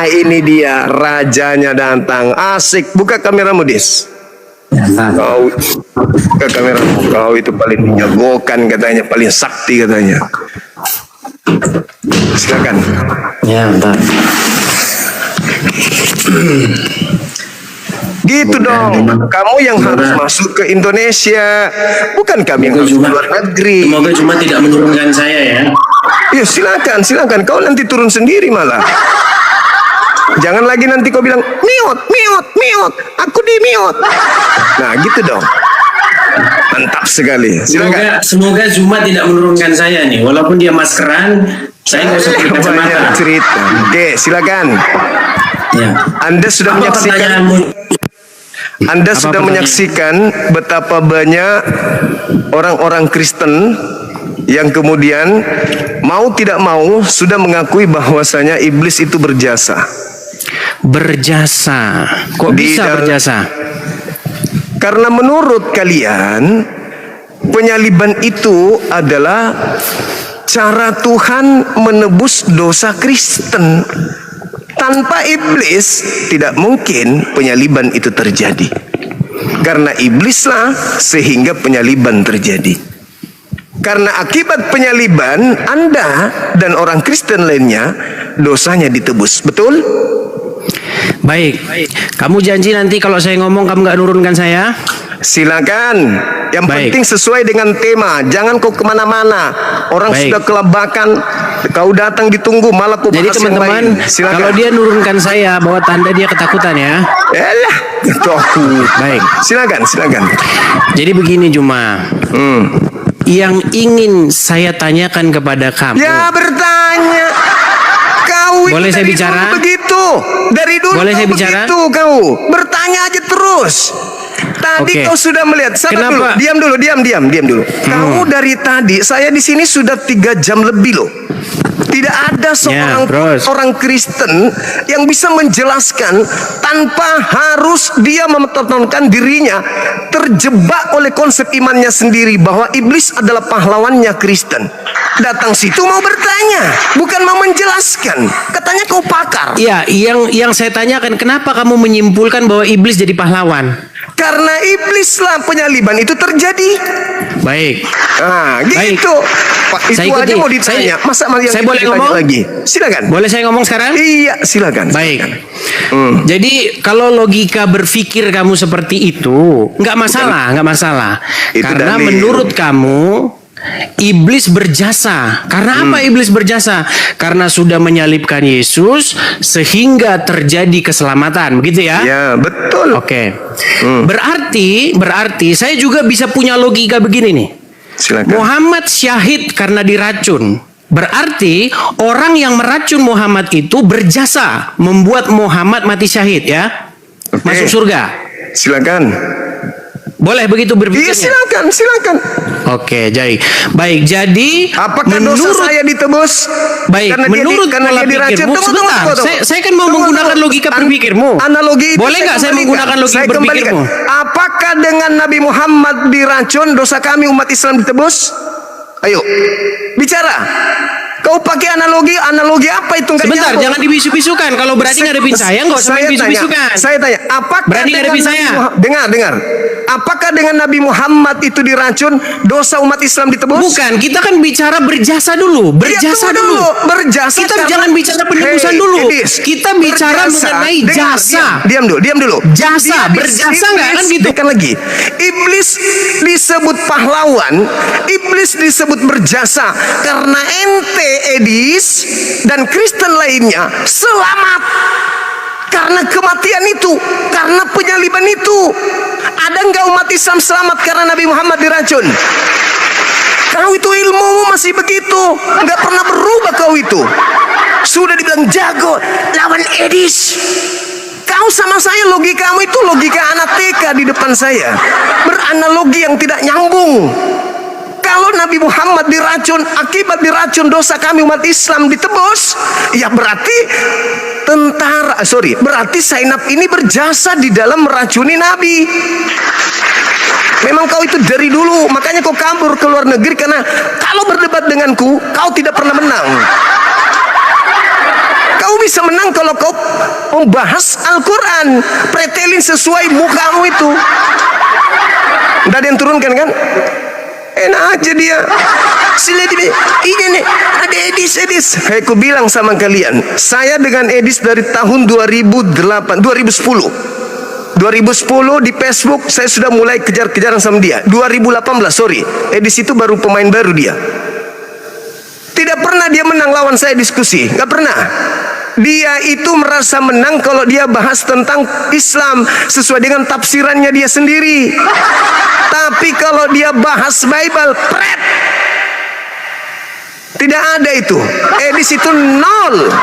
ini dia rajanya datang. Asik, buka kameramu, Dis. Kau buka kameramu, kau itu paling menjagokan katanya, paling sakti katanya. Silakan. Ya, bentar. Gitu dong, kamu yang harus masuk ke Indonesia, bukan kami yang harus ke luar negeri. Semoga cuma tidak menurunkan saya ya. Ya silakan, silakan. Kau nanti turun sendiri malah. Jangan lagi nanti kau bilang miot, miot, miot. Aku di miot. Nah gitu dong. Mantap sekali. Silakan. Semoga Zuma tidak menurunkan saya nih. Walaupun dia maskeran, saya nggak usah pakai kacamata. Cerita. Oke, silakan. Ya. Anda sudah menyaksikan betapa banyak orang-orang Kristen yang kemudian mau tidak mau sudah mengakui bahwasanya iblis itu berjasa. Berjasa. Kok bisa berjasa? Karena menurut kalian penyaliban itu adalah cara Tuhan menebus dosa Kristen. Tanpa iblis tidak mungkin penyaliban itu terjadi. Karena iblislah sehingga penyaliban terjadi. Karena akibat penyaliban Anda dan orang Kristen lainnya dosanya ditebus. Betul? Baik. Kamu janji nanti kalau saya ngomong kamu nggak nurunkan saya? Silakan. Yang penting sesuai dengan tema. Jangan kau kemana-mana. Orang sudah kelabakan. Kau datang ditunggu malah kau. Jadi teman-teman, kalau dia nurunkan saya, bawa tanda dia ketakutan ya. Yalah, takut. Baik. Silakan, silakan. Jadi begini Juma. Yang ingin saya tanyakan kepada kamu. Ya bertanya. Kau boleh saya bicara? Begitu. Dari dulu boleh saya bicara? Begitu kau. Bertanya aja terus. Tadi kau sudah melihat. Sabar dulu. Diam dulu. Kau dari tadi, saya di sini sudah 3 jam lebih loh. Tidak ada seorang orang Kristen yang bisa menjelaskan tanpa harus dia mempertontonkan dirinya terjebak oleh konsep imannya sendiri bahwa iblis adalah pahlawannya Kristen. Datang situ mau bertanya, bukan mau menjelaskan. Katanya kau pakar. Iya, yang saya tanyakan, kenapa kamu menyimpulkan bahwa iblis jadi pahlawan? Karena iblislah penyaliban itu terjadi. Baik. Nah, gitu. Pak, itu aja mau ditanya. Masa yang saya boleh ngomong lagi? Silakan. Boleh saya ngomong sekarang? Iya, silakan. Baik. Jadi kalau logika berpikir kamu seperti itu, nggak masalah. Karena menurut kamu iblis berjasa. Karena apa iblis berjasa? Karena sudah menyalibkan Yesus sehingga terjadi keselamatan. Begitu ya? Ya, betul. Oke. Berarti saya juga bisa punya logika begini nih. Silakan. Muhammad syahid karena diracun. Berarti orang yang meracun Muhammad itu berjasa membuat Muhammad mati syahid ya. Masuk surga. Silakan. Boleh begitu berpikirnya? Iya, silakan. Oke, baik. Jadi apakah dosa saya ditebus? Baik, menurut pola pikirmu. Sebentar, saya kan mau menggunakan logika berpikirmu. Analogi itu boleh nggak saya menggunakan logika berpikirmu? Apakah dengan Nabi Muhammad diracun dosa kami umat Islam ditebus? Ayo, bicara. Kau pakai analogi apa itu? Sebentar, jangan dibisu-bisukan. Kalau berani ngadepin saya, nggak usah main bisu-bisukan. Saya tanya, apakah berani ngadepin saya? Dengar. Apakah dengan Nabi Muhammad itu diracun, dosa umat Islam ditebus? Bukan, kita kan bicara berjasa dulu. Berjasa dulu. Berjasa. Kita jangan bicara penebusan dulu. Kita bicara mengenai jasa. Diam dulu. Jasa, berjasa nggak kan gitu? Kan lagi. Iblis disebut pahlawan, iblis disebut berjasa karena ente Edis dan Kristen lainnya selamat karena kematian itu, karena penyaliban itu. Ada nggak umat Islam selamat karena Nabi Muhammad diracun? Kau itu ilmumu masih begitu, nggak pernah berubah kau itu. Sudah dibilang jago lawan Edis. Kau sama saya logikamu itu logika anak TK di depan saya, beranalogi yang tidak nyambung. Kalau Nabi Muhammad diracun, akibat diracun dosa kami umat Islam ditebus, ya berarti berarti Zainab ini berjasa di dalam meracuni Nabi. Memang kau itu dari dulu, makanya kau kabur ke luar negeri karena kalau berdebat denganku, kau tidak pernah menang. Kau bisa menang kalau kau membahas Al-Quran, pretelin sesuai mukamu itu. Udah ada yang turunkan kan? Enak aja dia. Sila dia, ini nih, ada Edis. Kayak aku bilang sama kalian, saya dengan Edis dari tahun 2010 di Facebook saya sudah mulai kejar-kejaran sama dia. 2018, sorry. Edis itu baru pemain baru dia. Tidak pernah dia menang lawan saya diskusi, nggak pernah. Dia itu merasa menang kalau dia bahas tentang Islam sesuai dengan tafsirannya dia sendiri. Tapi kalau dia bahas Bible, pret. Tidak ada itu. Di situ nol.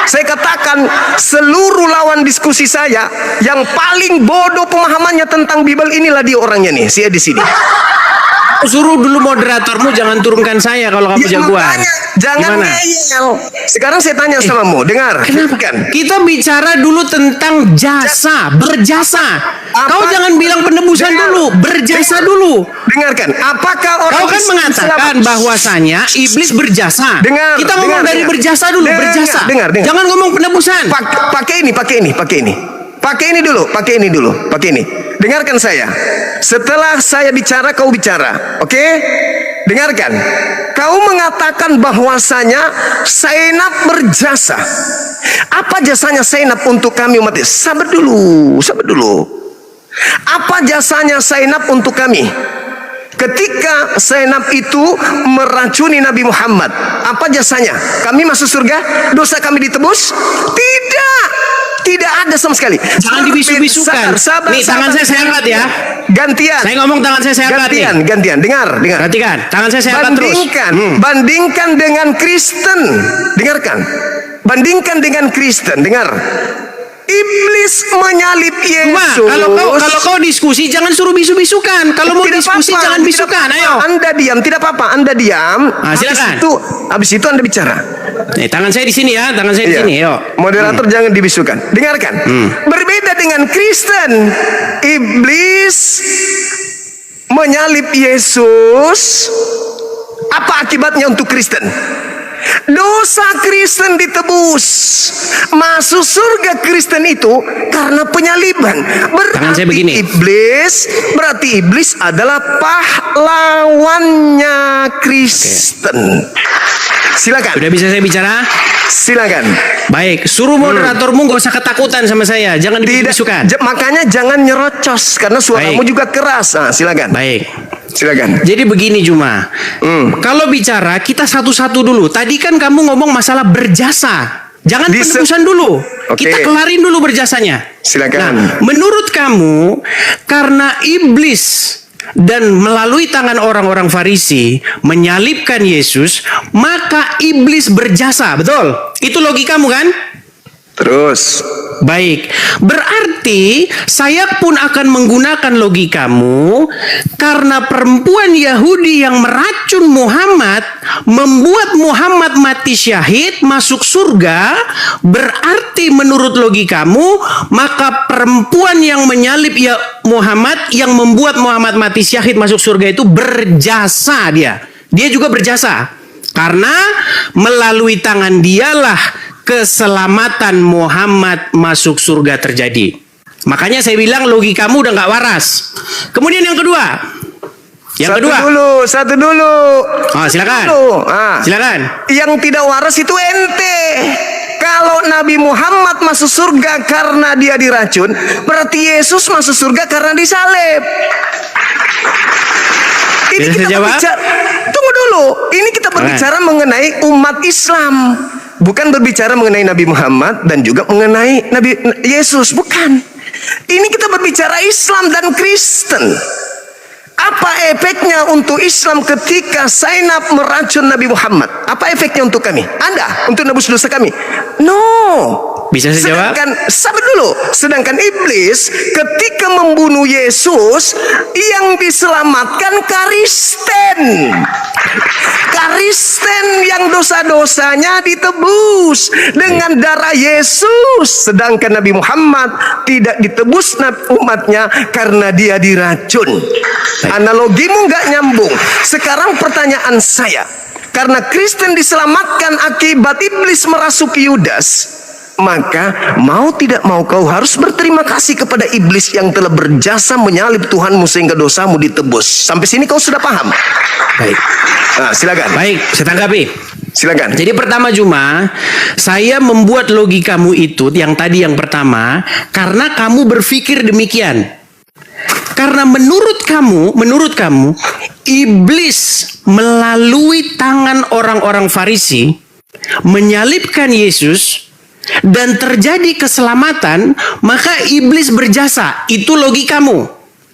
Saya katakan seluruh lawan diskusi saya yang paling bodoh pemahamannya tentang Bible inilah dia orangnya nih, si Edi sini. Suruh dulu moderatormu jangan turunkan saya kalau kamu jagoan. Makanya, jangan ngeyel. Sekarang saya tanya samamu, dengar. Kenapa? Kan? Kita bicara dulu tentang jasa, berjasa. Kau jangan bilang penebusan dulu, berjasa dulu. Dengarkan, apakah orang Kau kan mengatakan bahwasanya iblis berjasa. Dengar, kita ngomong dari berjasa dulu, berjasa. Dengar. Jangan ngomong penebusan. Pakai ini dulu. Dengarkan saya. Setelah saya bicara, kau bicara. Oke? Dengarkan. Kau mengatakan bahwasanya Zainab berjasa. Apa jasanya Zainab untuk kami umat Islam? Sabar dulu. Apa jasanya Zainab untuk kami? Ketika Zainab itu meracuni Nabi Muhammad, apa jasanya? Kami masuk surga? Dosa kami ditebus? Tidak ada sama sekali. Jangan dibisu-bisukan. Nih, tangan saya angkat ya. Gantian. Saya ngomong tangan saya angkat nih. Gantian. Dengar. Perhatikan, tangan saya angkat terus. Bandingkan dengan Kristen. Dengarkan. Bandingkan dengan Kristen. Dengar. Iblis menyalib Yesus. Kalau kau diskusi jangan suruh bisu-bisukan. Kalau mau diskusi jangan bisukan. Ayo. Anda diam, tidak apa-apa. Anda diam. Silakan. Habis itu Anda bicara. Nih, tangan saya di sini ya, tangan saya di sini. Yuk. Moderator jangan dibisukan. Dengarkan. Berbeda dengan Kristen. Iblis menyalib Yesus. Apa akibatnya untuk Kristen? Dosa Kristen ditebus. Masuk surga Kristen itu karena penyaliban. Berarti iblis adalah pahlawannya Kristen. Silakan. Sudah bisa saya bicara? Silakan. Baik, suruh moderatormu gak usah ketakutan sama saya. Jangan dibisukan. Makanya jangan nyerocos karena suaramu juga keras. Nah, silakan. Baik. Silakan. Jadi begini Juma. Kalau bicara kita satu-satu dulu. Tadi kan kamu ngomong masalah berjasa. Jangan penebusan dulu. Kita kelarin dulu berjasanya. Silakan. Nah, menurut kamu karena iblis dan melalui tangan orang-orang Farisi menyalibkan Yesus, maka iblis berjasa, betul? Itu logikamu kan? Terus. Baik, berarti saya pun akan menggunakan logikamu karena perempuan Yahudi yang meracun Muhammad membuat Muhammad mati syahid masuk surga. Berarti menurut logikamu maka perempuan yang menyalib Muhammad yang membuat Muhammad mati syahid masuk surga itu berjasa dia. Dia juga berjasa karena melalui tangan dialah keselamatan Muhammad masuk surga terjadi. Makanya saya bilang logikamu udah nggak waras. Kemudian yang kedua. Satu dulu. Oh, silakan. Silakan. Yang tidak waras itu ente. Kalau Nabi Muhammad masuk surga karena dia diracun, berarti Yesus masuk surga karena disalib. Ini kita berbicara. Tunggu dulu. Ini kita berbicara mengenai umat Islam. Bukan berbicara mengenai Nabi Muhammad dan juga mengenai Nabi Yesus. Bukan. Ini kita berbicara Islam dan Kristen. Apa efeknya untuk Islam ketika Zainab meracun Nabi Muhammad? Apa efeknya untuk kami? Anda, untuk nebus dosa kami? No. Bisa saya jawab? Sabar dulu. Sedangkan iblis ketika membunuh Yesus, yang diselamatkan Kristen. Kristen yang dosa-dosanya ditebus dengan darah Yesus. Sedangkan Nabi Muhammad tidak ditebus umatnya karena dia diracun. Analogimu nggak nyambung. Sekarang pertanyaan saya, karena Kristen diselamatkan akibat iblis merasuki Yudas, maka mau tidak mau kau harus berterima kasih kepada iblis yang telah berjasa menyalib Tuhanmu sehingga dosamu ditebus. Sampai sini kau sudah paham? Baik. Nah, silakan. Baik, saya tanggapi. Silakan. Jadi pertama Juma, saya membuat logikamu itu yang tadi yang pertama karena kamu berpikir demikian. Karena menurut kamu iblis melalui tangan orang-orang Farisi menyalibkan Yesus dan terjadi keselamatan, maka iblis berjasa. Itu logikamu.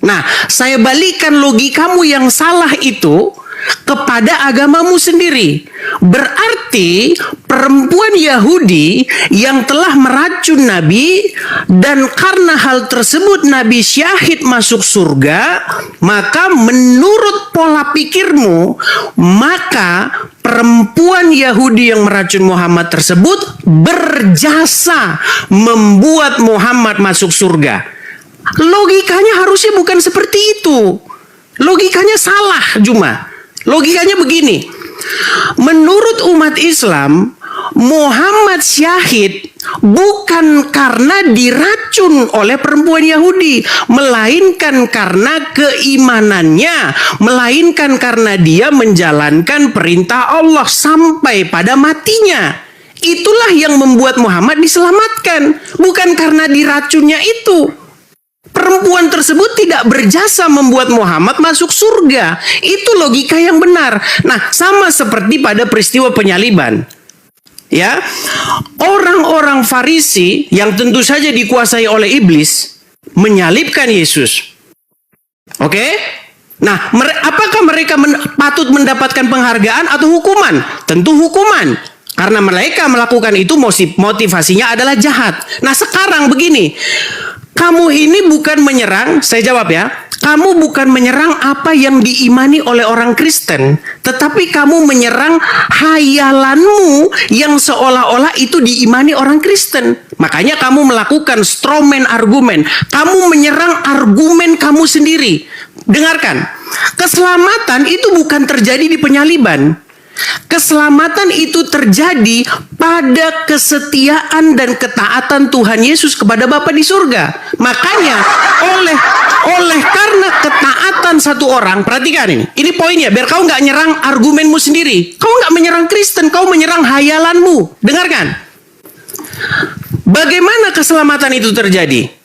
Nah, saya balikan logikamu yang salah itu kepada agamamu sendiri. Berarti perempuan Yahudi yang telah meracun Nabi, dan karena hal tersebut Nabi syahid masuk surga, maka menurut pola pikirmu, maka perempuan Yahudi yang meracun Muhammad tersebut berjasa membuat Muhammad masuk surga. Logikanya harusnya bukan seperti itu. Logikanya salah, Juma. Logikanya begini, menurut umat Islam, Muhammad syahid bukan karena diracun oleh perempuan Yahudi, melainkan karena keimanannya, melainkan karena dia menjalankan perintah Allah sampai pada matinya. Itulah yang membuat Muhammad diselamatkan, bukan karena diracunnya itu. Perempuan tersebut tidak berjasa membuat Muhammad masuk surga. Itu logika yang benar. Nah, sama seperti pada peristiwa penyaliban. Ya, orang-orang Farisi yang tentu saja dikuasai oleh iblis menyalibkan Yesus. Oke? Nah, apakah mereka patut mendapatkan penghargaan atau hukuman? Tentu hukuman. Karena mereka melakukan itu motivasinya adalah jahat. Nah, sekarang begini. Kamu ini bukan menyerang, saya jawab ya, kamu bukan menyerang apa yang diimani oleh orang Kristen, tetapi kamu menyerang hayalanmu yang seolah-olah itu diimani orang Kristen. Makanya kamu melakukan strawman argumen, kamu menyerang argumen kamu sendiri. Dengarkan, keselamatan itu bukan terjadi di penyaliban. Keselamatan itu terjadi pada kesetiaan dan ketaatan Tuhan Yesus kepada Bapa di surga. Makanya oleh karena ketaatan satu orang, perhatikan ini poinnya, biar kau nggak nyerang argumenmu sendiri. Kau nggak menyerang Kristen, kau menyerang hayalanmu. Dengarkan, bagaimana keselamatan itu terjadi?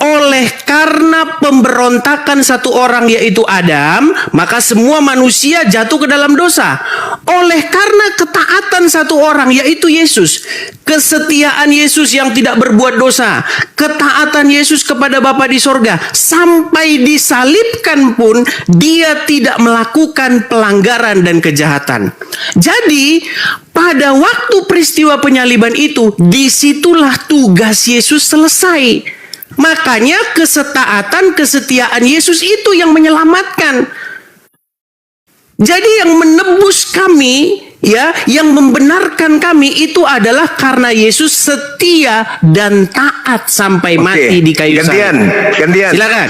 Oleh karena pemberontakan satu orang yaitu Adam, maka semua manusia jatuh ke dalam dosa. Oleh karena ketaatan satu orang yaitu Yesus, kesetiaan Yesus yang tidak berbuat dosa, ketaatan Yesus kepada Bapa di sorga, sampai disalibkan pun dia tidak melakukan pelanggaran dan kejahatan. Jadi pada waktu peristiwa penyaliban itu, disitulah tugas Yesus selesai. Makanya kesetiaan Yesus itu yang menyelamatkan. Jadi yang menebus kami, ya, yang membenarkan kami itu adalah karena Yesus setia dan taat sampai mati di kayu salib. Gantian. Silakan.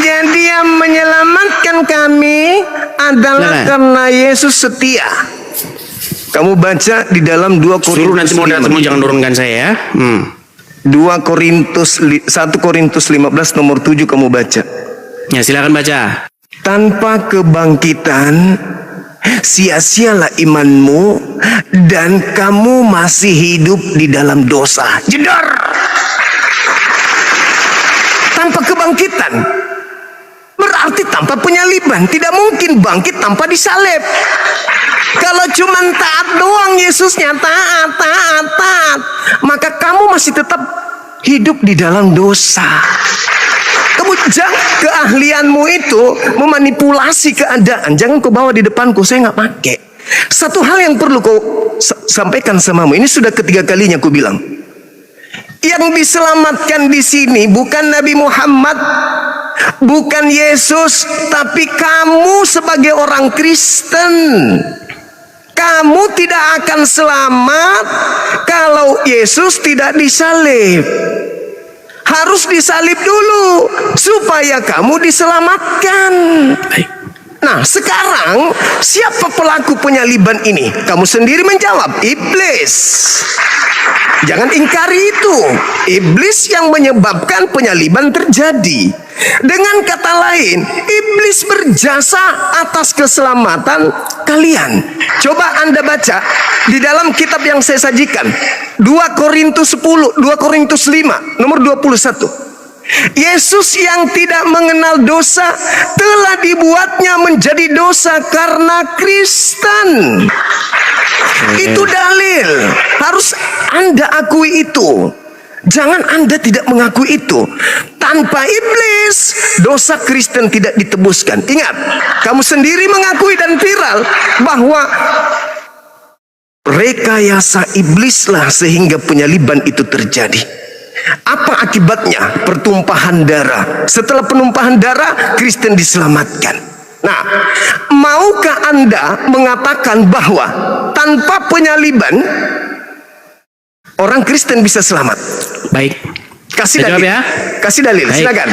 Jadi yang menyelamatkan kami adalah karena Yesus setia. Kamu baca di dalam 2 Korintus. Suruh nanti moderatormu jangan turunkan saya ya. 1 Korintus 15 nomor 7 kamu baca. Ya, silakan baca. Tanpa kebangkitan sia-sialah imanmu dan kamu masih hidup di dalam dosa. Jedar. Tanpa kebangkitan berarti tanpa penyaliban. Tidak mungkin bangkit tanpa disalib. Kalau cuma taat doang Yesusnya, taat, maka kamu masih tetap hidup di dalam dosa. Kamu keahlianmu itu memanipulasi keadaan. Jangan kau bawa di depanku, saya nggak pakai. Satu hal yang perlu kau sampaikan samamu, ini sudah ketiga kalinya aku bilang. Yang diselamatkan di sini bukan Nabi Muhammad, bukan Yesus, tapi kamu sebagai orang Kristen. Kamu tidak akan selamat kalau Yesus tidak disalib. Harus disalib dulu supaya kamu diselamatkan. Nah, sekarang siapa pelaku penyaliban ini? Kamu sendiri menjawab, iblis. Jangan ingkari itu. Iblis yang menyebabkan penyaliban terjadi. Dengan kata lain, iblis berjasa atas keselamatan kalian. Coba Anda baca di dalam kitab yang saya sajikan, 2 Korintus 10, 2 Korintus 5, nomor 21. Yesus yang tidak mengenal dosa telah dibuatnya menjadi dosa karena Kristen. Itu dalil. Harus Anda akui itu. Jangan Anda tidak mengakui itu. Tanpa iblis, dosa Kristen tidak ditebuskan. Ingat, kamu sendiri mengakui dan viral bahwa rekayasa iblislah sehingga penyaliban itu terjadi. Apa akibatnya? Pertumpahan darah. Setelah penumpahan darah, Kristen diselamatkan. Nah, maukah Anda mengatakan bahwa tanpa penyaliban orang Kristen bisa selamat? Baik. Kasih Saya dalil. jawab ya. Kasih dalil, Baik. silakan.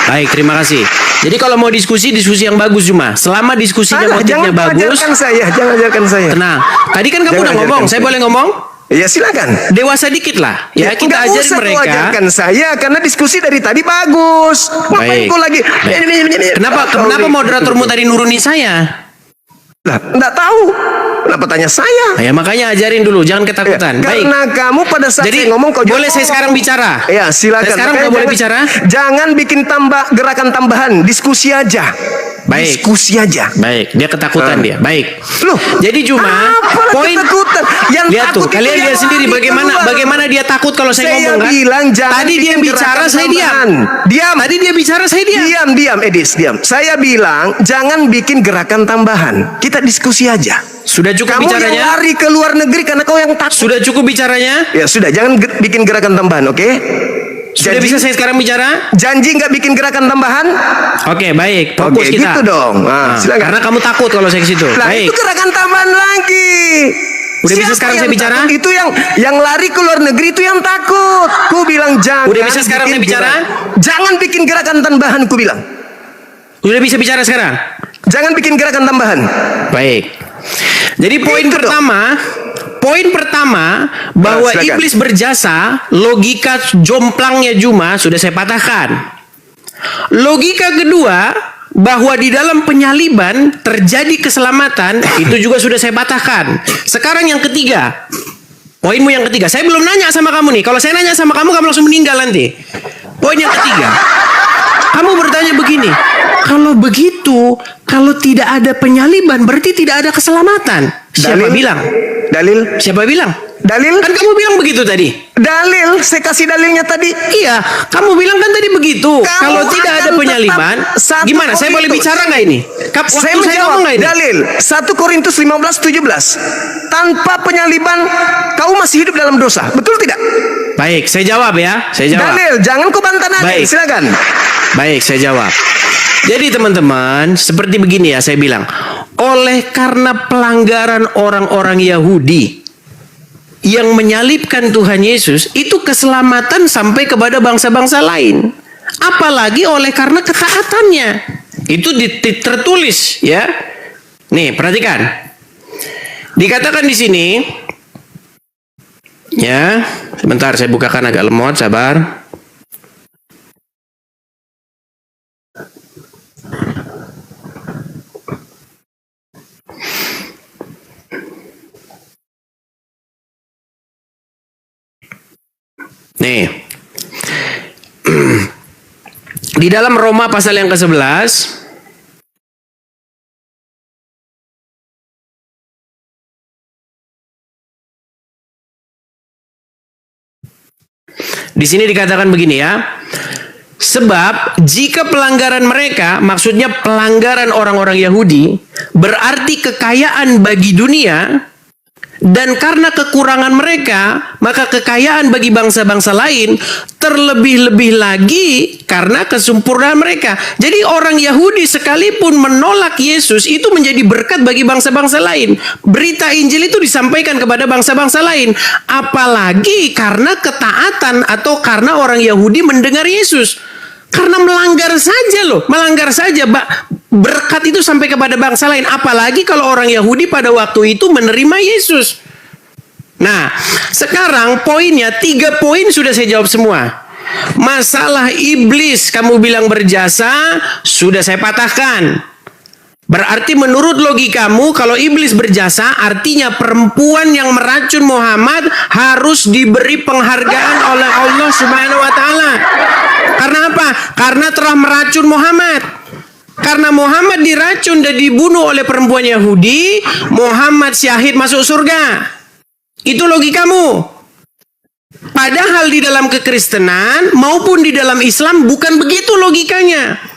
Baik, terima kasih. Jadi kalau mau diskusi yang bagus cuma. Selama diskusinya Salah, motifnya jangan bagus. ajarkan saya, jangan ajarkan saya. Tenang. Tadi kan kamu Jangan udah ngomong, ajarkan saya saya. boleh ngomong? Ya silakan. Dewasa dikit lah. Ya, kita nggak ajarin usah kau mereka. ajarkan saya karena diskusi dari tadi bagus. Ngapain Baik. kau lagi? Kenapa moderatormu tadi nurunin saya? Lah, enggak tahu. Kenapa tanya saya? Ya makanya ajarin dulu, jangan Ya, ketakutan. Baik. karena kamu pada saat Jadi saya ngomong kau boleh jangan saya sekarang ngomong. bicara? Ya silakan. Saya sekarang Makanya udah boleh bicara? Jangan bikin gerakan tambahan, diskusi aja. Baik. Diskusi aja. Baik, dia ketakutan Ah. dia. Baik. Loh, Jadi cuma apalah poin ketakutan? Yang lihat takut tuh, itu kalian yang lihat sendiri lari bagaimana keluar. bagaimana dia takut kalau saya ngomong kan? bilang jangan Tadi dia bikin bicara, gerakan saya diam. tambahan. Diam. Tadi dia bicara, saya diam. Diam, Edis, diam. Saya bilang jangan bikin gerakan tambahan. Kita diskusi aja. Sudah cukup Kamu yang bicaranya? lari ke luar negeri karena kau yang takut. Sudah cukup bicaranya? Ya sudah, jangan bikin gerakan tambahan, oke? Sudah bisa saya sekarang bicara? Janji nggak bikin gerakan tambahan? Oke, baik. Oke, Fokus kita. gitu dong. Nah, silakan. Karena kamu takut kalau saya ke situ. Lah Baik. itu gerakan tambahan lagi. Udah bisa Siapa sekarang yang saya bicara? takut? Itu yang lari ke luar negeri itu yang takut. Ku bilang jangan. Udah bisa sekarang bikin saya bicara? Jangan bikin gerakan tambahan, ku bilang. Sudah bisa bicara sekarang? Jangan bikin gerakan tambahan. Baik. Jadi poin Itu dong. pertama bahwa silakan. iblis berjasa, logika jomplangnya Juma sudah saya patahkan. Logika kedua bahwa di dalam penyaliban terjadi keselamatan itu juga sudah saya patahkan. Sekarang yang ketiga. Poinmu yang ketiga. Saya belum nanya sama kamu nih. Kalau saya nanya sama kamu langsung meninggal nanti. Poin yang ketiga. Kamu bertanya begini, kalau begitu, kalau tidak ada penyaliban berarti tidak ada keselamatan. Siapa Dalil? bilang? Dalil? Siapa bilang? Dalil? Kan kamu bilang begitu tadi. Dalil, saya kasih dalilnya tadi. Iya, kamu bilang kan tadi begitu. Kamu Kalau tidak ada akan penyaliban, tetap satu gimana? Saya boleh Korintus. bicara nggak ini? Waktu Saya ngomong menjawab nggak ini? dalil 1 Korintus 15:17. Tanpa penyaliban kau masih hidup dalam dosa. Betul tidak? Baik, saya jawab ya. Saya jawab. Dalil, jangan kau bantah dalil. Baik. Silakan. Baik, saya jawab. Jadi teman-teman, seperti begini ya saya bilang. Oleh karena pelanggaran orang-orang Yahudi yang menyalibkan Tuhan Yesus, itu keselamatan sampai kepada bangsa-bangsa lain. Apalagi oleh karena ketaatannya. Itu tertulis ya. Nih, perhatikan. Dikatakan di sini ya, sebentar saya bukakan agak lemot, sabar. Nih. Di dalam Roma pasal yang ke-11 di sini dikatakan begini ya. Sebab jika pelanggaran mereka, maksudnya pelanggaran orang-orang Yahudi, berarti kekayaan bagi dunia, dan karena kekurangan mereka, maka kekayaan bagi bangsa-bangsa lain, terlebih-lebih lagi karena kesempurnaan mereka. Jadi orang Yahudi sekalipun menolak Yesus, itu menjadi berkat bagi bangsa-bangsa lain. Berita Injil itu disampaikan kepada bangsa-bangsa lain. Apalagi karena ketaatan atau karena orang Yahudi mendengar Yesus. Karena melanggar saja loh, melanggar saja. Berkat itu sampai kepada bangsa lain. Apalagi kalau orang Yahudi pada waktu itu menerima Yesus. Nah, sekarang poinnya 3 poin sudah saya jawab semua. Masalah iblis kamu bilang berjasa, sudah saya patahkan. Berarti menurut logikamu kalau iblis berjasa artinya perempuan yang meracun Muhammad harus diberi penghargaan oleh Allah Subhanahu wa taala. Karena apa? Karena telah meracun Muhammad. Karena Muhammad diracun dan dibunuh oleh perempuan Yahudi, Muhammad syahid masuk surga. Itu logikamu. Padahal di dalam kekristenan maupun di dalam Islam bukan begitu logikanya.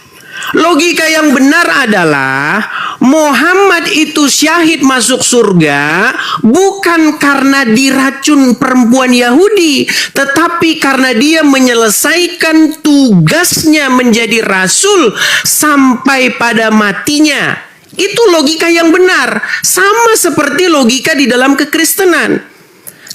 Logika yang benar adalah Muhammad itu syahid masuk surga bukan karena diracun perempuan Yahudi, tetapi karena dia menyelesaikan tugasnya menjadi rasul sampai pada matinya. Itu logika yang benar, sama seperti logika di dalam kekristenan.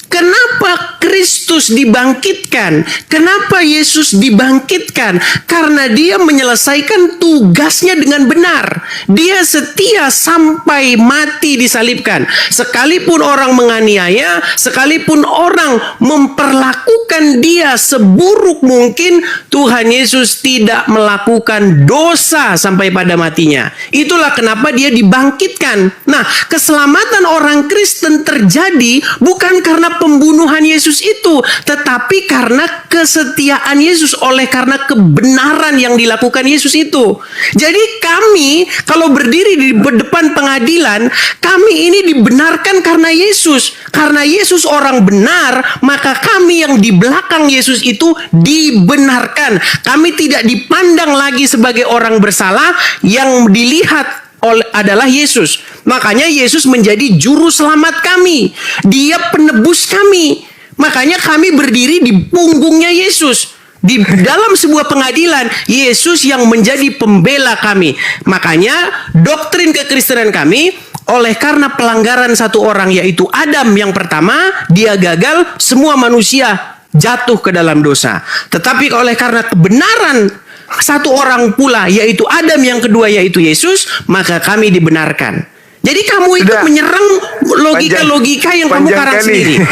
Kenapa Kristus dibangkitkan? Kenapa Yesus dibangkitkan? Karena dia menyelesaikan tugasnya dengan benar. Dia setia sampai mati disalibkan. Sekalipun orang menganiaya, sekalipun orang memperlakukan dia seburuk mungkin, Tuhan Yesus tidak melakukan dosa sampai pada matinya. Itulah kenapa dia dibangkitkan. Nah, keselamatan orang Kristen terjadi bukan karena pembunuhan Yesus itu, tetapi karena kesetiaan Yesus, oleh karena kebenaran yang dilakukan Yesus itu. Jadi kami kalau berdiri di depan pengadilan, kami ini dibenarkan karena Yesus. Karena Yesus orang benar, maka kami yang di belakang Yesus itu dibenarkan. Kami tidak dipandang lagi sebagai orang bersalah, yang dilihat adalah Yesus. Makanya Yesus menjadi juru selamat kami. Dia penebus kami. Makanya kami berdiri di punggungnya Yesus. Di dalam sebuah pengadilan, Yesus yang menjadi pembela kami. Makanya doktrin kekristenan kami, oleh karena pelanggaran satu orang yaitu Adam yang pertama, dia gagal, semua manusia jatuh ke dalam dosa. Tetapi oleh karena kebenaran satu orang pula yaitu Adam yang kedua yaitu Yesus, maka kami dibenarkan. Jadi kamu itu menyerang logika-logika yang kamu karang sendiri.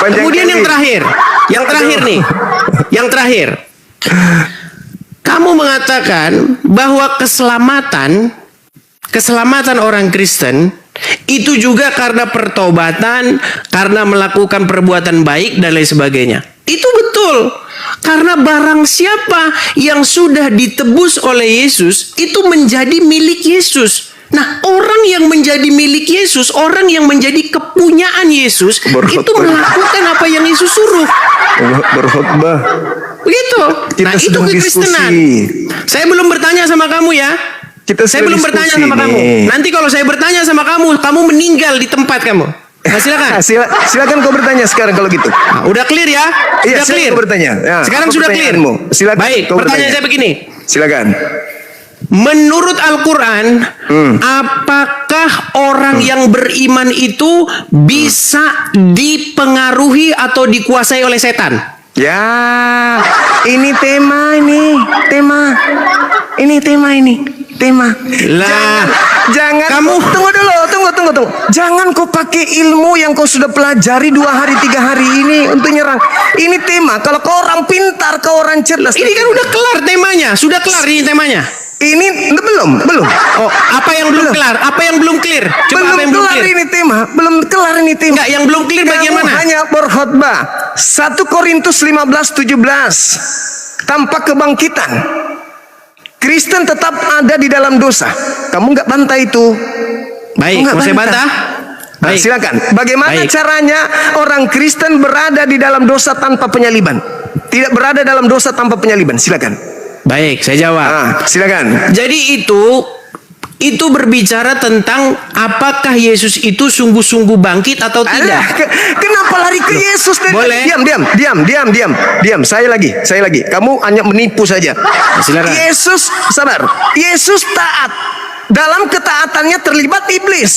Kemudian yang terakhir, kamu mengatakan bahwa keselamatan orang Kristen itu juga karena pertobatan, karena melakukan perbuatan baik dan lain sebagainya. Itu betul. Karena barang siapa yang sudah ditebus oleh Yesus itu menjadi milik Yesus. Nah, orang yang menjadi milik Yesus, orang yang menjadi kepunyaan Yesus, itu melakukan apa yang Yesus suruh. Berkhotbah. Begitu. Nah, itu kekristenan. Saya belum bertanya sama kamu ya. Saya belum bertanya sama kamu. Nanti kalau saya bertanya sama kamu, kamu meninggal di tempat kamu. Nah, silakan. Silakan kau bertanya sekarang kalau gitu. Nah, udah clear ya? Iya, sudah clear. Bertanya. Ya, sekarang sudah clear. Silakan. Baik, pertanyaan saya begini. Silakan. Menurut Al-Quran, apakah orang yang beriman itu bisa dipengaruhi atau dikuasai oleh setan? Ya, ini tema ini. Lah, jangan kamu tunggu dulu. Jangan kau pakai ilmu yang kau sudah pelajari 2 hari 3 hari ini untuk nyerang. Ini tema. Kalau kau orang pintar, kau orang cerdas. Ini kan udah kelar temanya, sudah kelar ini temanya. Ini belum. Oh, apa yang belum kelar? Apa yang belum clear? Coba apa yang belum clear? Belum kelar ini tema. Enggak, yang belum clear bagian mana? Hanya berkhotbah. 1 Korintus 15:17. Tanpa kebangkitan, Kristen tetap ada di dalam dosa. Kamu nggak bantah itu. Baik, mau saya bantah? Baik. Silakan. Bagaimana Baik. caranya orang Kristen berada di dalam dosa tanpa penyaliban? Tidak berada dalam dosa tanpa penyaliban. Silakan. Baik, saya jawab. Silakan. Jadi itu berbicara tentang apakah Yesus itu sungguh-sungguh bangkit atau tidak. Kenapa lari ke Yesus? Boleh. Diam. Saya lagi. Kamu hanya menipu saja. Silakan. Yesus taat. Dalam ketaatannya terlibat iblis.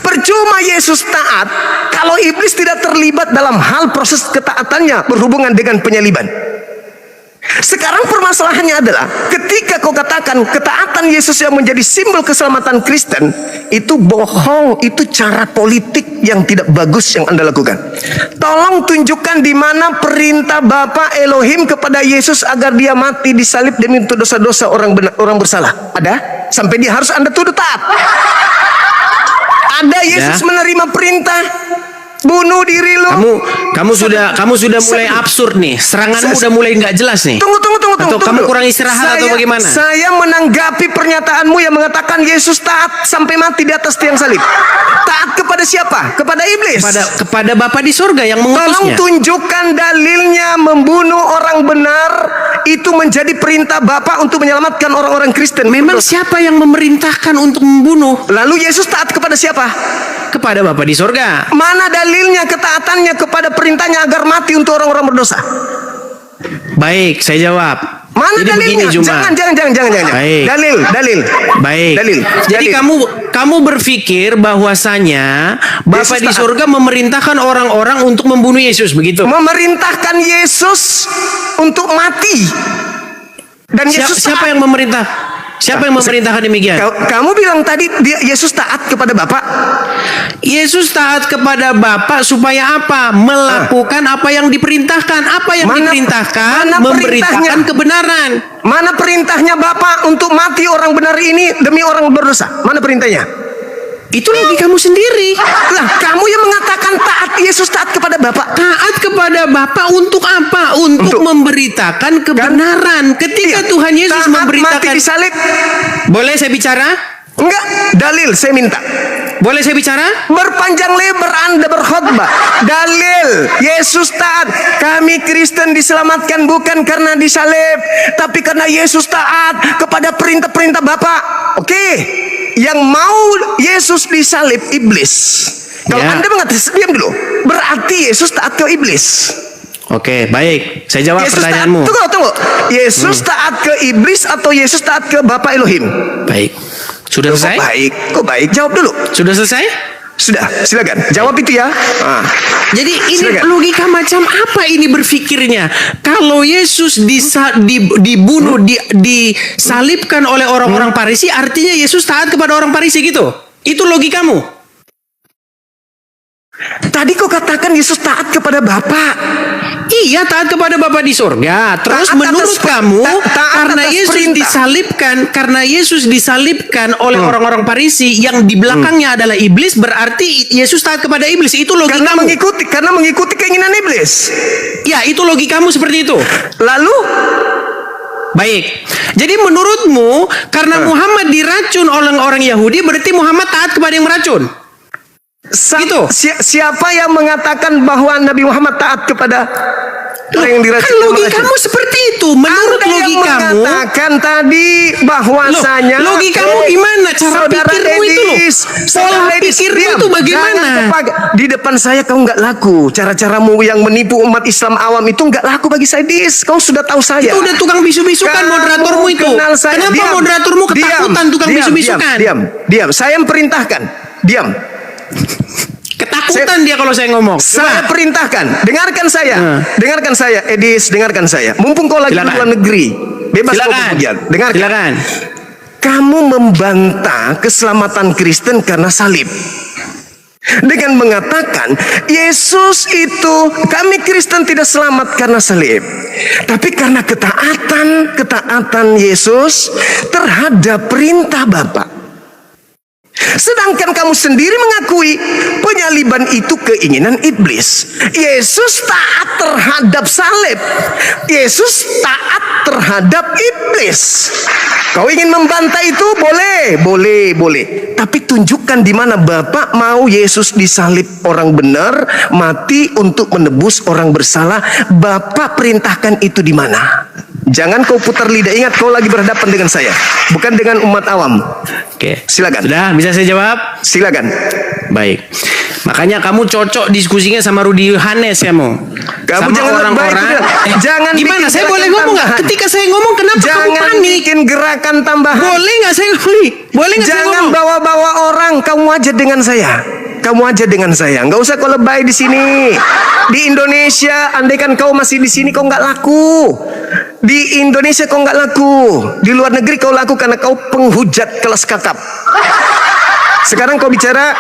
Percuma Yesus taat kalau iblis tidak terlibat dalam hal proses ketaatannya berhubungan dengan penyaliban. Sekarang permasalahannya adalah ketika kau katakan ketaatan Yesus yang menjadi simbol keselamatan Kristen, itu bohong, itu cara politik yang tidak bagus yang Anda lakukan. Tolong tunjukkan di mana perintah Bapa Elohim kepada Yesus agar dia mati disalib demi untuk dosa-dosa orang bersalah. Ada? Sampai dia harus Anda tuduh taat. Ada Yesus menerima perintah bunuh diri lu. Kamu sudah mulai absurd nih. Seranganmu udah mulai nggak jelas nih. Tunggu. Atau kamu kurang istirahat atau bagaimana? Saya menanggapi pernyataanmu yang mengatakan Yesus taat sampai mati di atas tiang salib. Taat kepada siapa? Kepada iblis. Kepada Bapa di surga yang mengutusnya. Tolong tunjukkan dalilnya membunuh orang benar itu menjadi perintah Bapa untuk menyelamatkan orang-orang Kristen. Memang siapa yang memerintahkan untuk membunuh? Lalu Yesus taat kepada siapa? Kepada Bapa di surga. Mana dalilnya ketaatannya kepada perintahnya agar mati untuk orang-orang berdosa? Baik, saya jawab. Mana jadi dalilnya? Begini, Juma. Jangan. Baik. Dalil. Baik. Dalil. Jadi kamu berpikir bahwasanya Bapa di surga memerintahkan orang-orang untuk membunuh Yesus, begitu? Memerintahkan Yesus untuk mati. Dan Yesus siapa yang memerintah? Siapa yang memerintahkan demikian? Kamu bilang tadi Yesus taat kepada Bapa. Yesus taat kepada Bapa supaya apa? Melakukan apa yang diperintahkan. Apa yang diperintahkan? Memberitakan kebenaran. Mana perintahnya Bapa untuk mati orang benar ini demi orang berdosa? Mana perintahnya? Itu lagi kamu sendiri. Lah, kamu yang mengatakan taat Yesus taat kepada Bapa. Taat kepada Bapa untuk apa? Untuk memberitakan kebenaran. Ketika Tuhan Yesus memberitakan mati disalib. Boleh saya bicara? Enggak, dalil saya minta. Boleh saya bicara? Berpanjang lebar Anda berkhotbah. Dalil Yesus taat. Kami Kristen diselamatkan bukan karena disalib, tapi karena Yesus taat kepada perintah-perintah Bapa. Oke. Yang mau Yesus disalib iblis. Kalau Anda mengatakan diam dulu, berarti Yesus taat ke iblis. Oke, baik. Saya jawab Yesus pertanyaanmu. Tunggu. Yesus taat ke iblis atau Yesus taat ke Bapa Elohim? Baik. Sudah selesai? Kok baik? Jawab dulu. Sudah selesai? Sudah, silakan. Jawab itu ya. Jadi ini logika macam apa ini berpikirnya? Kalau Yesus dibunuh, disalibkan oleh orang-orang Farisi, artinya Yesus taat kepada orang Farisi gitu? Itu logikamu? Tadi kau katakan Yesus taat kepada Bapa. Iya, taat kepada Bapa di surga. Terus menurut kamu karena Yesus disalibkan oleh orang-orang Farisi yang di belakangnya adalah iblis, berarti Yesus taat kepada iblis. Itu logikamu. Karena mengikuti keinginan iblis. Ya, itu logikamu seperti itu. Lalu baik. Jadi menurutmu karena Muhammad diracun oleh orang Yahudi, berarti Muhammad taat kepada yang meracun? Gitu. Siapa yang mengatakan bahwa Nabi Muhammad taat kepada orang yang diracun? Kan logikamu seperti itu. Menurut logikamu mengatakan tadi bahwasanya logikamu gimana? Cara pikirmu itu loh. Pola pikirmu itu bagaimana? Di depan saya kau nggak laku. Cara-caramu yang menipu umat Islam awam itu nggak laku bagi saya, Dis. Kau sudah tahu saya. Itu udah tukang bisu-bisukan moderatormu itu. Kenapa moderatormu ketakutan tukang bisu-bisukan? Diam. Saya perintahkan. Diam. Ketakutan dia kalau saya ngomong. Saya perintahkan. Dengarkan saya, Edis, dengarkan saya. Mumpung kau lagi di luar negeri, bebas kau berpergian. Silakan. Kamu membantah keselamatan Kristen karena salib. Dengan mengatakan Yesus itu, kami Kristen tidak selamat karena salib, tapi karena ketaatan Yesus terhadap perintah Bapa. Sedangkan kamu sendiri mengakui penyaliban itu keinginan iblis. Yesus taat terhadap salib. Yesus taat terhadap iblis. Kau ingin membantah itu? Boleh. Tapi tunjukkan di mana Bapa mau Yesus disalib orang benar, mati untuk menebus orang bersalah. Bapa perintahkan itu di mana? Jangan kau putar lidah. Ingat, kau lagi berhadapan dengan saya, bukan dengan umat awam. Oke, silakan. Sudah, bisa saya jawab? Silakan. Baik. Makanya kamu cocok diskusinya sama Rudi Yohanes ya, Mo. Kamu sama jangan orang-orang. Jangan gimana? Saya boleh ngomong nggak? Ketika saya ngomong, kenapa kamu panik? Jangan bikin gerakan tambahan. Boleh nggak saya ngomong? Boleh nggak saya ngomong? Jangan bawa-bawa orang. Kamu aja dengan saya. Nggak usah kau lebay di sini. Di Indonesia, andaikan kau masih di sini, kau nggak laku. Di Indonesia kau nggak laku, di luar negeri kau laku karena kau penghujat kelas kakap. Sekarang kau bicara,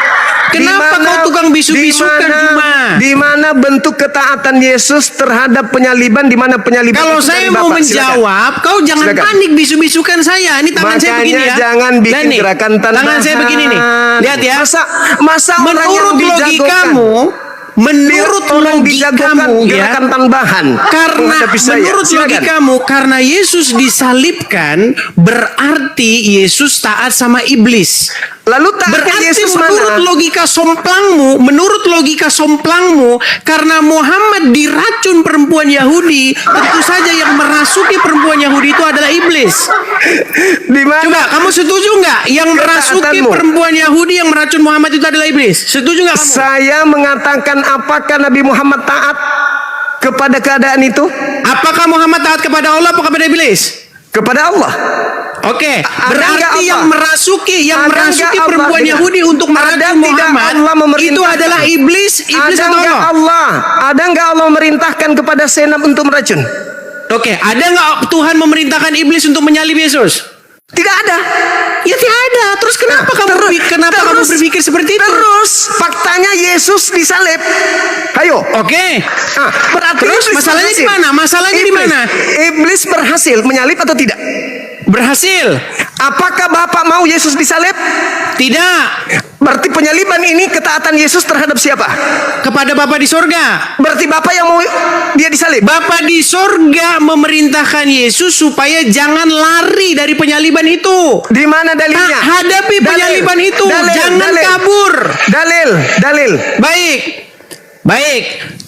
Kenapa kau tukang bisu-bisukan cuma? Di mana bentuk ketaatan Yesus terhadap penyaliban, di mana penyaliban? Kalau itu saya dari mau Bapak? menjawab, kau jangan Silakan. panik bisu-bisukan saya. Ini tangan saya Makanya begini ya. jangan bikin Dan nih, gerakan tambahan. tangan saya begini nih. Lihat ya. Masa orang yang Menurut dijagokan, logikamu, menurut orang dijagokan logikamu ya, gerakan tambahan karena menghadapi saya. menurut Silakan. logikamu, karena Yesus disalibkan berarti Yesus taat sama iblis. Lalu taatnya Berarti Yesus menurut mana? logika somplangmu, karena Muhammad diracun perempuan Yahudi, tentu saja yang merasuki perempuan Yahudi itu adalah iblis. Di mana? Coba kamu setuju nggak? Yang merasuki Ketaatanmu. perempuan Yahudi yang meracun Muhammad itu adalah iblis? Setuju nggak kamu? Saya mengatakan, apakah Nabi Muhammad taat kepada keadaan itu? Apakah Muhammad taat kepada Allah atau kepada iblis? Kepada Allah. Oke, Ada nggak berarti Allah? yang merasuki Ada nggak Allah? perempuan Dengar. Yahudi untuk Ada meracun tidak Muhammad Allah itu memerintahkan? adalah iblis Ada atau nggak Allah? Allah? Ada nggak Allah merintahkan kepada senap untuk meracun? Oke, ada nggak Tuhan memerintahkan iblis untuk menyalib Yesus? Tidak ada. Ya tidak ada. Terus kenapa kamu berpikir seperti itu? Terus faktanya Yesus disalib. Ayo. Oke. Berarti Terus iblis masalahnya berhasil. di mana? Masalahnya di mana? Iblis berhasil menyalib atau tidak? Berhasil? Apakah Bapak mau Yesus disalib? Tidak. Berarti penyaliban ini ketaatan Yesus terhadap siapa? Kepada Bapa di sorga. Berarti Bapak yang mau dia disalib. Bapa di sorga memerintahkan Yesus supaya jangan lari dari penyaliban itu. Di mana dalilnya? Hadapi penyaliban itu. Jangan kabur. Dalil. Baik.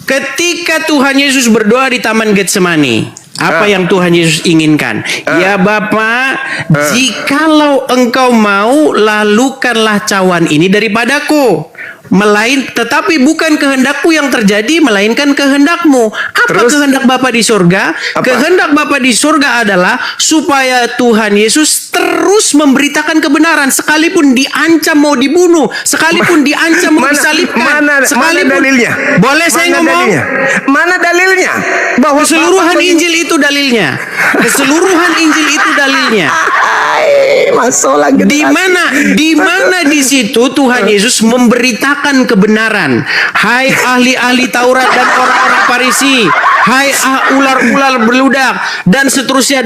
Ketika Tuhan Yesus berdoa di Taman Getsemani, apa yang Tuhan Yesus inginkan? Ya Bapa, jikalau engkau mau, lalukanlah cawan ini daripadaku. Tetapi bukan kehendakku yang terjadi, melainkan kehendakmu. Apa Terus? kehendak Bapa di sorga? Apa? Kehendak Bapa di sorga adalah supaya Tuhan Yesus terus memberitakan kebenaran, sekalipun diancam mau dibunuh, sekalipun diancam mau disalibkan, Mana dalilnya? Boleh saya Mana ngomong? dalilnya? Mana dalilnya? Bahwa Keseluruhan Bapak Injil itu dalilnya. Keseluruhan Injil itu dalilnya. masalah Di mana di situ Tuhan Yesus memberitakan kebenaran. Hai ahli-ahli Taurat dan orang-orang Farisi, hai ular-ular beludak, dan seterusnya.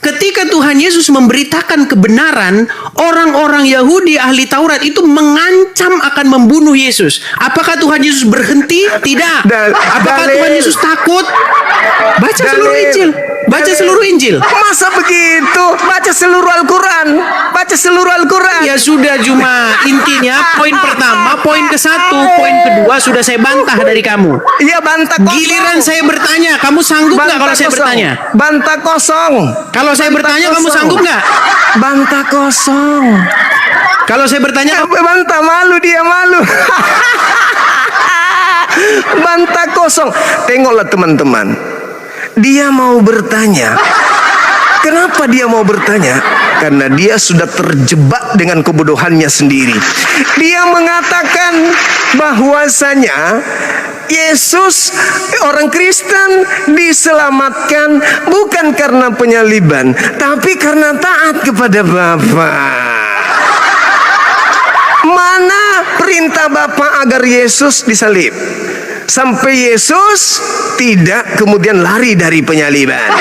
Ketika Tuhan Yesus memberitakan kebenaran, orang-orang Yahudi ahli Taurat itu mengancam akan membunuh Yesus. Apakah Tuhan Yesus berhenti? Tidak. Apakah Tuhan Yesus takut? Baca seluruh Injil. Baca seluruh Injil. Masa begitu? Baca seluruh Al-Quran. Ya sudah, cuma intinya poin pertama, poin ke-1, poin kedua sudah saya bantah dari kamu. Iya, bantah kosong. Giliran saya bertanya, kamu sanggup nggak kalau saya bertanya? Bantah kosong. Kalau saya bertanya, kamu sanggup nggak? Bantah kosong. Kalau saya bertanya, Bantah, malu dia, malu. Bantah kosong. Tengoklah teman-teman. Dia mau bertanya. Kenapa dia mau bertanya? Karena dia sudah terjebak dengan kebodohannya sendiri. Dia mengatakan bahwasanya Yesus, orang Kristen, diselamatkan bukan karena penyaliban, tapi karena taat kepada Bapa. Mana perintah Bapa agar Yesus disalib? Sampai Yesus tidak kemudian lari dari penyaliban.